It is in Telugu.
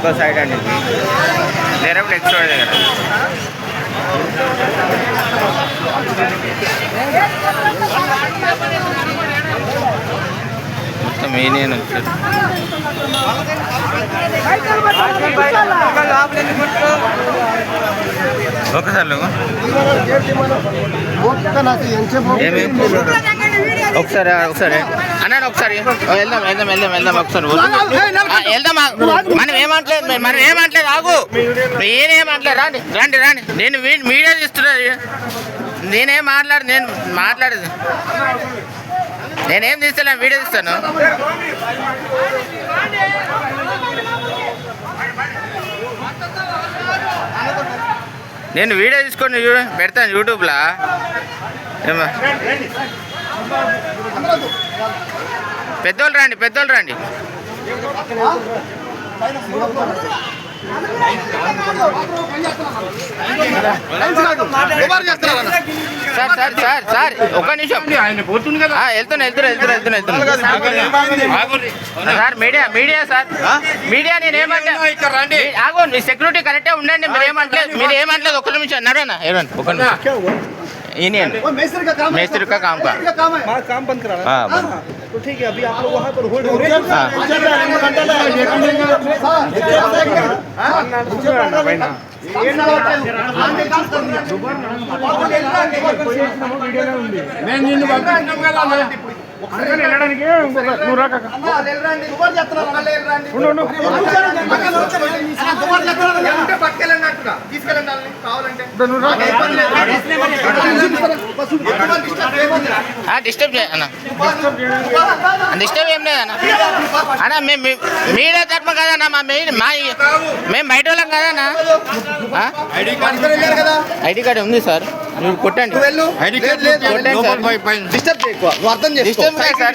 ఇంకో సైడ్ అండి డైరెక్ట్ ఎక్స్ రోడ్ దగ్గర. మొత్తం ఏనియన్ వచ్చారు. ఒకసారి ఒకసారి ఒకసారి అన్నాడు ఒకసారి వెళ్దాం వెళ్దాం వెళ్దాం వెళ్దాం ఒకసారి వెళ్దాం. మనం ఏమంటలేదు ఆగు, నేనేమంటలేదు. రండి రండి రండి. నేను మీడియా తీస్తున్నది, నేనేం నేను మాట్లాడేది నేనేం తీస్తాను, వీడియో తీస్తాను. నేను వీడియో తీసుకొని పెడతాను యూట్యూబ్లో. పెద్దోళ్ళు రండి, పెద్దోళ్ళు రండి. సార్ సార్ సార్ సార్ ఒక నిమిషం వెళ్తున్నా సార్. మీడియా సార్, మీడియా నేనేమంటే ఆగు, సెక్యూరిటీ కరెక్టే ఉండండి. మీరు ఏమంటలేదు ఒక నిమిషం అన్నారన్నా. ఒక నిమిషం यूनियन मिस्त्री का काम काम बंद करा है। हाँ तो ठीक है, अभी आप लोग वहाँ पर होल्ड हो रहे हैं। డిస్టర్బ్ ఏం లేదన్నా. అన్నా మీడియా తరఫున కదన్నా, మేము బయట వాళ్ళం కదన్నా. ఐడి కార్డు ఉంది సార్, మీరు కొట్టండి. ఐడి కార్డు కొట్టండి సార్. Disturb sir.